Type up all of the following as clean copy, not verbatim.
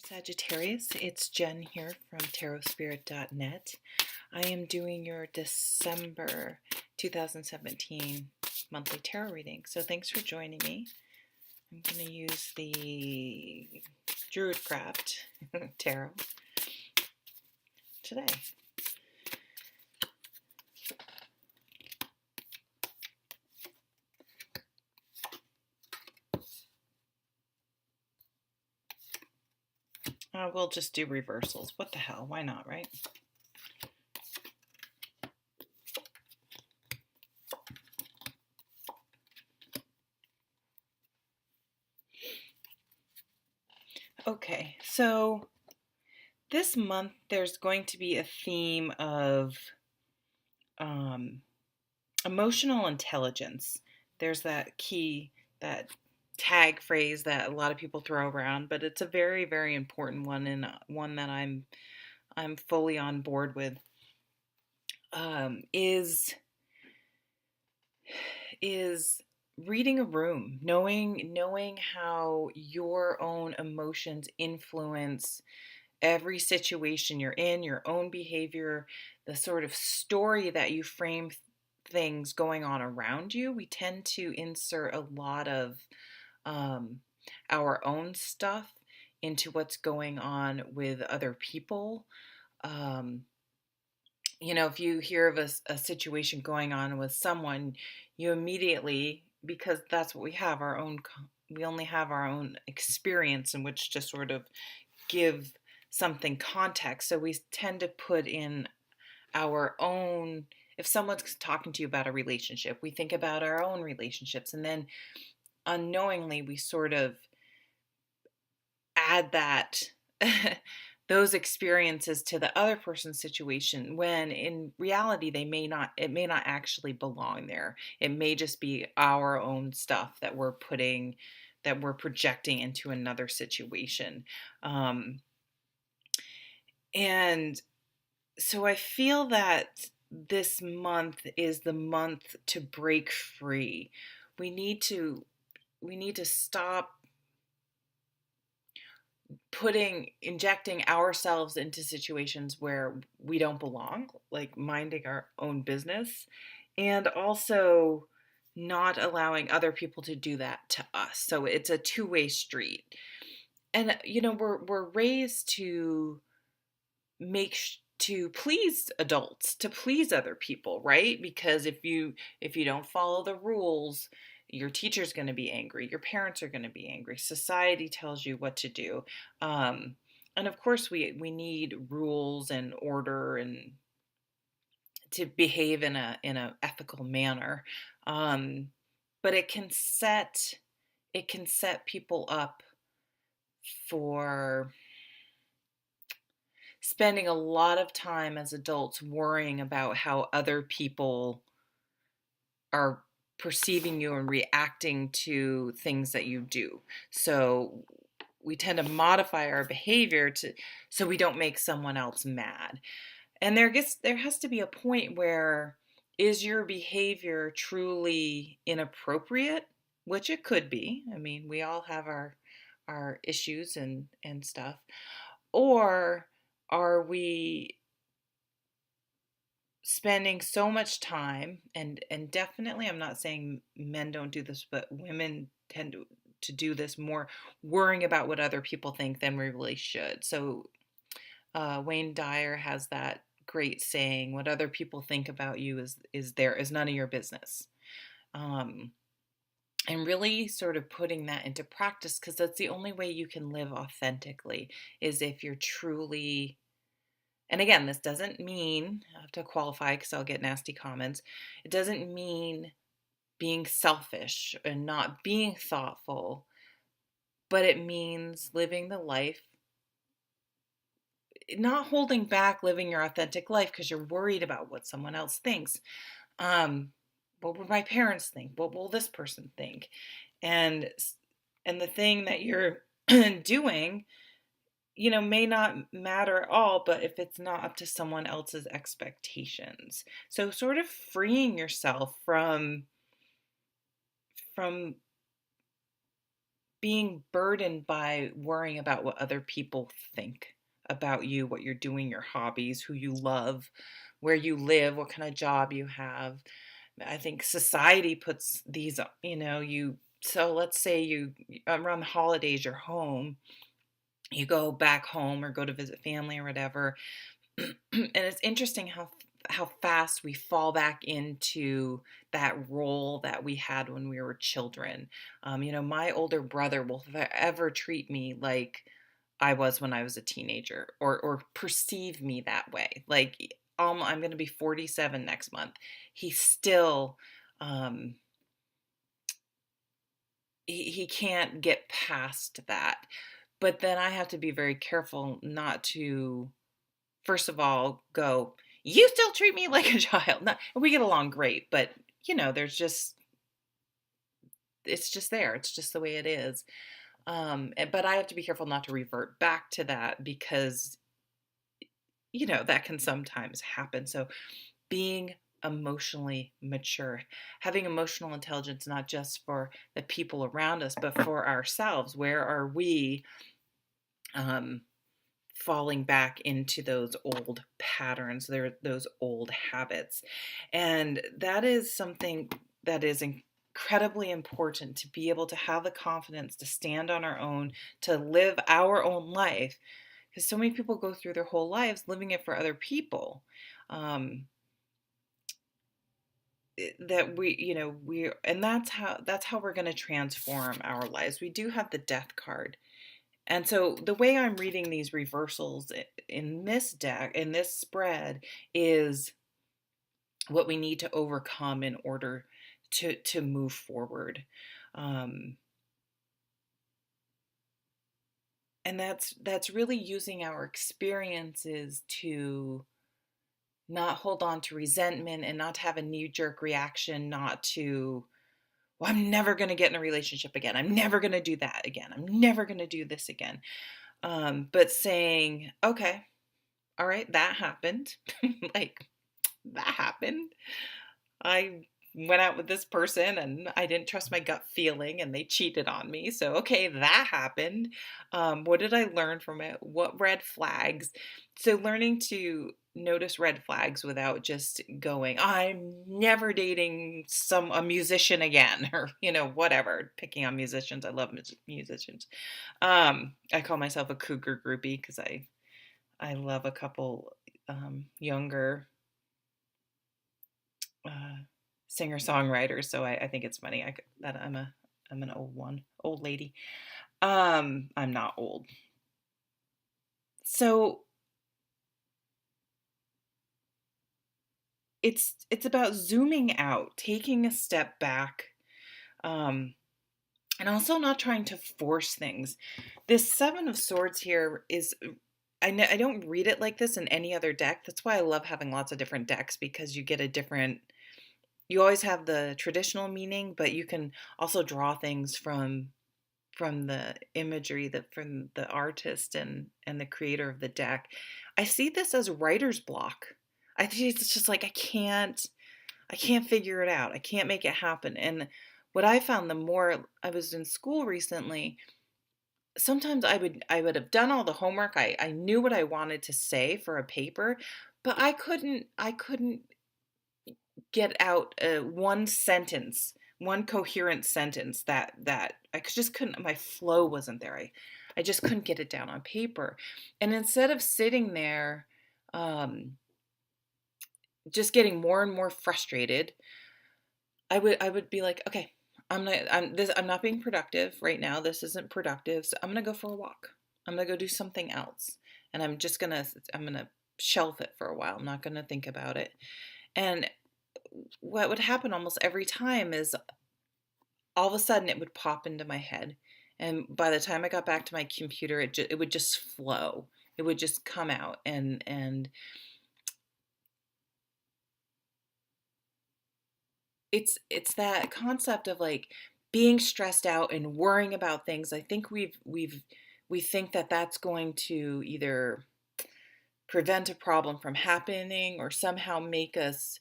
Sagittarius, it's Jen here from tarotspirit.net. I am doing your December 2017 monthly tarot reading. So thanks for joining me. I'm going to use the Druid Craft tarot today. We'll just do reversals. What the hell? Why not, right? Okay, so this month there's going to be a theme of emotional intelligence. There's that that tag phrase that a lot of people throw around, but it's a very, very important one, and one that I'm fully on board with. Is reading a room, knowing how your own emotions influence every situation you're in, your own behavior, the sort of story that you frame things going on around you. We tend to insert a lot of our own stuff into what's going on with other people. Um, if you hear of a situation going on with someone, you immediately, because that's what we have, we only have our own experience in which to sort of give something context. So we tend to put in our own, if someone's talking to you about a relationship, we think about our own relationships, and then unknowingly we sort of add that those experiences to the other person's situation, when in reality it may not actually belong there. It may just be our own stuff that we're projecting into another situation. And so I feel that this month is the month to break free. We need to stop injecting ourselves into situations where we don't belong, like minding our own business, and also not allowing other people to do that to us. So it's a two-way street. And we're raised to to please adults, to please other people, right? Because if you don't follow the rules, your teacher's going to be angry, your parents are going to be angry, society tells you what to do. And of course we need rules and order, and to behave in a ethical manner. But it can set people up for spending a lot of time as adults worrying about how other people are perceiving you and reacting to things that you do. So we tend to modify our behavior so we don't make someone else mad. And there has to be a point where, is your behavior truly inappropriate? Which it could be. I mean, we all have our issues and stuff. Or are we spending so much time, and definitely, I'm not saying men don't do this, but women tend to do this more, worrying about what other people think than we really should. So Wayne Dyer has that great saying, what other people think about you is none of your business. And really sort of putting that into practice, because that's the only way you can live authentically, is if you're truly. And again, this doesn't mean, I have to qualify because I'll get nasty comments, it doesn't mean being selfish and not being thoughtful, but it means living the life, not holding back, living your authentic life because you're worried about what someone else thinks. What will my parents think? What will this person think? And the thing that you're doing, may not matter at all, but if it's not up to someone else's expectations. So sort of freeing yourself from being burdened by worrying about what other people think about you, what you're doing, your hobbies, who you love, where you live, what kind of job you have. I think society puts these, so let's say you, around the holidays, you're home, you go back home or go to visit family or whatever. And it's interesting how fast we fall back into that role that we had when we were children. My older brother will forever treat me like I was when I was a teenager, or perceive me that way. Like, I'm going to be 47 next month. He still, um, he can't get past that. But then I have to be very careful not to, first of all, go, you still treat me like a child. Not, we get along great, but there's just, it's just there. It's just the way it is. But I have to be careful not to revert back to that, because, that can sometimes happen. So being emotionally mature, having emotional intelligence, not just for the people around us, but for ourselves. Where are we, um, falling back into those old patterns, those old habits? And that is something that is incredibly important, to be able to have the confidence to stand on our own, to live our own life, because so many people go through their whole lives living it for other people. um, that and that's how we're going to transform our lives. We do have the death card. And so the way I'm reading these reversals in this deck, in this spread, is what we need to overcome in order to move forward. Um, and that's really using our experiences to not hold on to resentment, and not to have a knee-jerk reaction, not to, well, I'm never going to get in a relationship again. I'm never going to do that again. I'm never going to do this again. But saying, okay, all right, that happened. Like, that happened. I went out with this person and I didn't trust my gut feeling and they cheated on me. So, okay, that happened. What did I learn from it? What red flags? So, learning to notice red flags without just going, I'm never dating a musician again, or whatever. Picking on musicians. I love musicians. I call myself a cougar groupie because I love a couple younger uh, singer songwriters. So I think it's funny that I'm an old lady. I'm not old. So it's about zooming out, taking a step back, um, and also not trying to force things. This Seven of Swords here is. I don't read it like this in any other deck. That's why I love having lots of different decks, because you get a different. You always have the traditional meaning, but you can also draw things from the imagery, that from the artist and the creator of the deck. I see this as writer's block. I think it's just like I can't figure it out. I can't make it happen. And what I found, the more I was in school recently, sometimes I would have done all the homework. I knew what I wanted to say for a paper, but I couldn't get out one sentence, one coherent sentence that just couldn't. My flow wasn't there. I just couldn't get it down on paper. And instead of sitting there, um, just getting more and more frustrated, I would be like, okay, I'm not being productive right now. This isn't productive. So I'm gonna go for a walk. I'm gonna go do something else, and I'm gonna shelf it for a while. I'm not gonna think about it. And what would happen almost every time is, all of a sudden it would pop into my head, and by the time I got back to my computer, it would just flow. It would just come out, and it's that concept of like being stressed out and worrying about things. I think we think that that's going to either prevent a problem from happening or somehow make us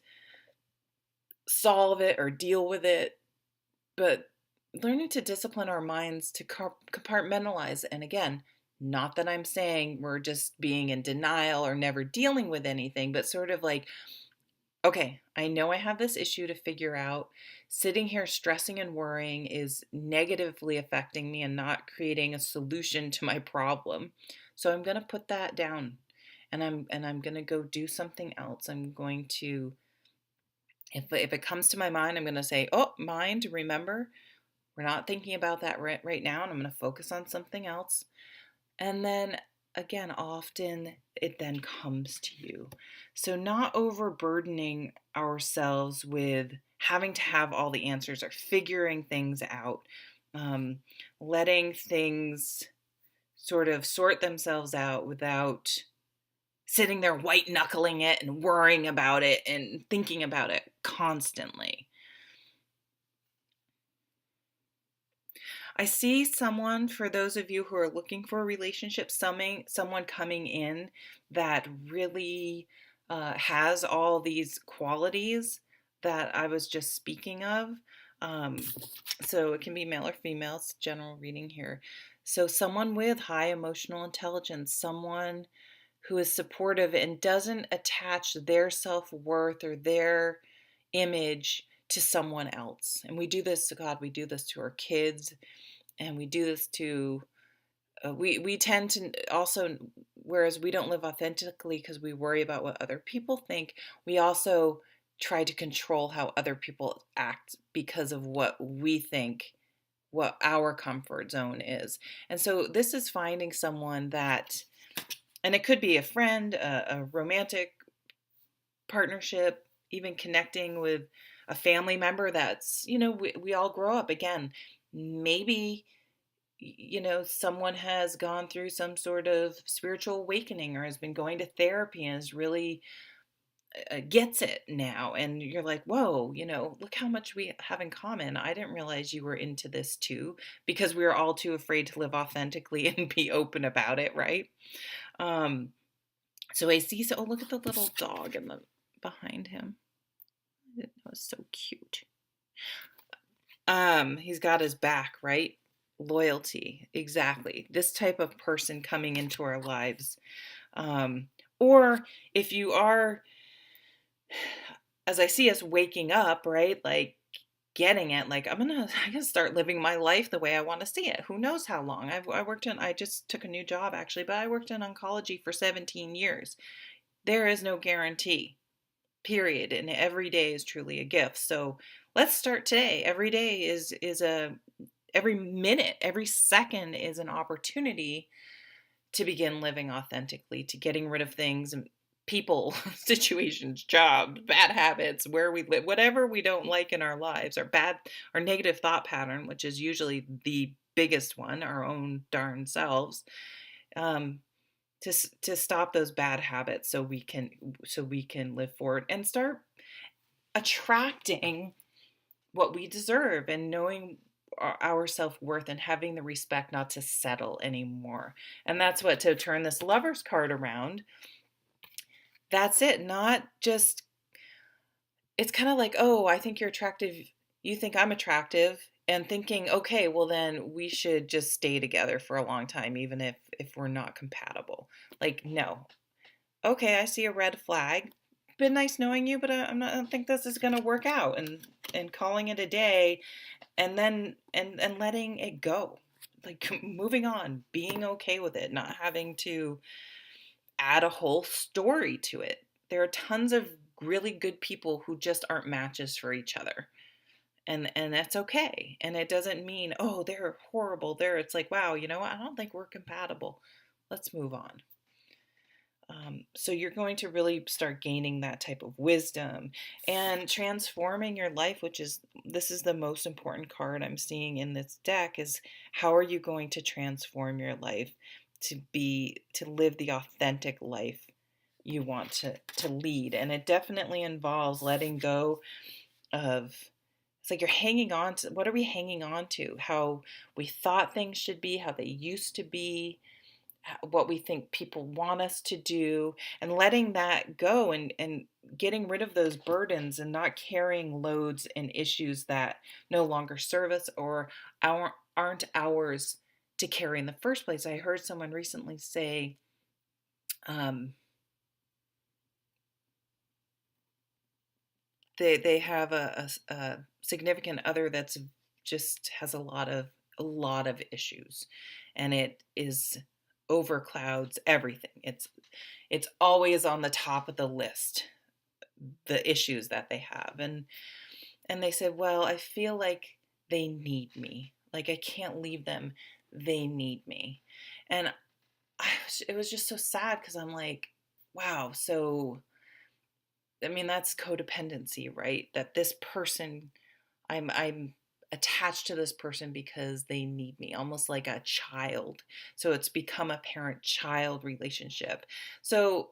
solve it or deal with it. But learning to discipline our minds to compartmentalize. And again, not that I'm saying we're just being in denial or never dealing with anything, but sort of like, okay, I know I have this issue to figure out. Sitting here stressing and worrying is negatively affecting me and not creating a solution to my problem. So I'm going to put that down, and I'm going to go do something else. I'm going to, if it comes to my mind, I'm going to say, "Oh, mind, remember, we're not thinking about that right now, and I'm going to focus on something else." And then again, often it then comes to you. So, not overburdening ourselves with having to have all the answers or figuring things out, um, letting things sort of sort themselves out without sitting there white knuckling it and worrying about it and thinking about it constantly. I see someone, for those of you who are looking for a relationship, someone coming in that really has all these qualities that I was just speaking of. Um, so it can be male or female, it's general reading here. So someone with high emotional intelligence, someone who is supportive and doesn't attach their self-worth or their image to someone else. And we do this, God, we do this to our kids, and we do this to we tend to also, whereas we don't live authentically because we worry about what other people think, we also try to control how other people act because of what we think, what our comfort zone is. And so this is finding someone that, and it could be a friend, a romantic partnership, even connecting with a family member that's, we all grow up again. Maybe someone has gone through some sort of spiritual awakening or has been going to therapy and is really gets it now. And you're like, whoa, look how much we have in common. I didn't realize you were into this too, because we are all too afraid to live authentically and be open about it, right? Um, so I see, oh, look at the little dog in the behind him. That was so cute. He's got his back, right? Loyalty, exactly. This type of person coming into our lives. Or if you are, as I see us waking up, right? Like getting it, like I gotta start living my life the way I want to see it. Who knows how long? I just took a new job actually, but I worked in oncology for 17 years. There is no guarantee, period. And every day is truly a gift. So let's start today. Every day is a every minute, every second is an opportunity to begin living authentically, to getting rid of things and people, situations, jobs, bad habits, where we live, whatever we don't like in our lives, our negative thought pattern, which is usually the biggest one, our own darn selves, um, to stop those bad habits so we can live forward and start attracting what we deserve and knowing our self-worth and having the respect not to settle anymore. And that's what, to turn this Lover's card around, that's it. Not just, it's kind of like, oh, I think you're attractive, you think I'm attractive, and thinking, okay, well then we should just stay together for a long time even if we're not compatible. Like, no. Okay, I see a red flag. Been nice knowing you, but I don't think this is going to work out, and calling it a day, and then and letting it go, like moving on, being okay with it, not having to add a whole story to it. There are tons of really good people who just aren't matches for each other, and that's okay. And it doesn't mean, oh, they're horrible, it's like, wow, you know what, I don't think we're compatible, let's move on. So you're going to really start gaining that type of wisdom and transforming your life, this is the most important card I'm seeing in this deck, is how are you going to transform your life to live the authentic life you want to lead. And it definitely involves letting go of, it's like you're hanging on to, what are we hanging on to? How we thought things should be, how they used to be, what we think people want us to do, and letting that go, and getting rid of those burdens and not carrying loads and issues that no longer serve us or aren't ours to carry in the first place. I heard someone recently say, um, they have a significant other that's just has a lot of issues, and it is overclouds everything. It's always on the top of the list, the issues that they have. And they said, well, I feel like they need me, like I can't leave them, they need me. And it was just so sad, because I'm like, wow. So I mean, that's codependency, right? That this person, I'm attached to this person because they need me, almost like a child. So it's become a parent-child relationship. So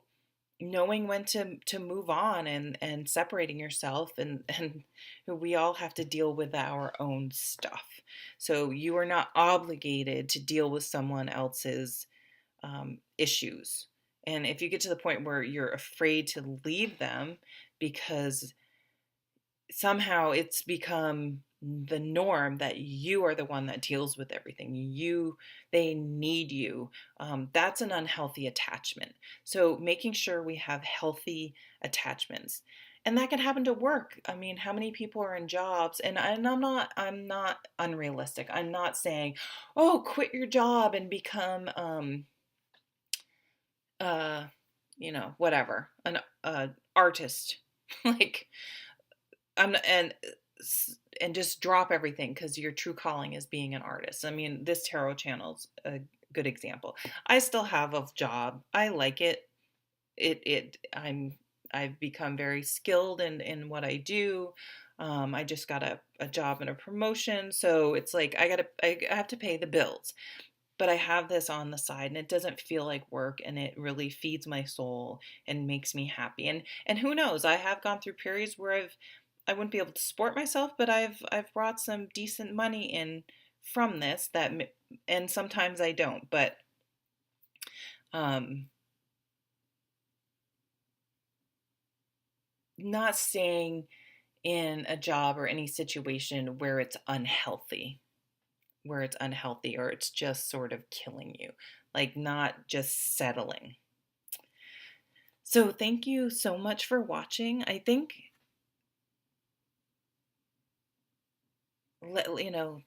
knowing when to move on, and separating yourself, and we all have to deal with our own stuff. So you are not obligated to deal with someone else's issues. And if you get to the point where you're afraid to leave them because somehow it's become the norm that you are the one that deals with everything, they need you, that's an unhealthy attachment. So making sure we have healthy attachments. And that can happen to work. I mean, how many people are in jobs, and I'm not unrealistic. I'm not saying, oh, quit your job and become uh whatever, an artist. Like, I'm and just drop everything because your true calling is being an artist. I mean, this tarot channel's a good example. I still have a job. I like it. I've become very skilled in what I do. I just got a job and a promotion, so it's like I have to pay the bills. But I have this on the side, and it doesn't feel like work, and it really feeds my soul and makes me happy. And who knows, I have gone through periods where I wouldn't be able to support myself, but I've brought some decent money in from this, and sometimes I don't. But um not staying in a job or any situation where it's unhealthy or it's just sort of killing you, like not just settling. So thank you so much for watching. I think,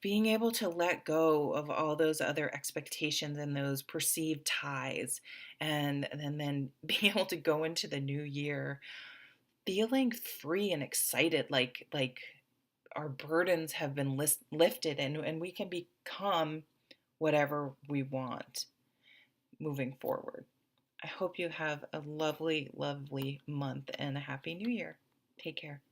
being able to let go of all those other expectations and those perceived ties, and then being able to go into the new year feeling free and excited, like our burdens have been lifted, and we can become whatever we want moving forward. I hope you have a lovely, lovely month and a happy new year. Take care.